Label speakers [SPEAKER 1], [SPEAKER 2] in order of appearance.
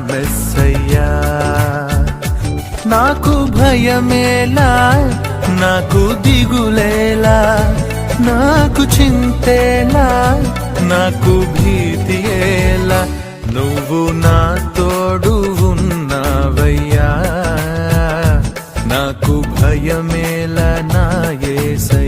[SPEAKER 1] మెస్సయ్యా. నాకు భయమేలా, నాకు దిగులేలా, నాకు చింతేలా, నాకు భీతియేలా, నువ్వు నా తోడు ఉన్నావయ్యా. నాకు భయమేలా నా యేసయ్యా.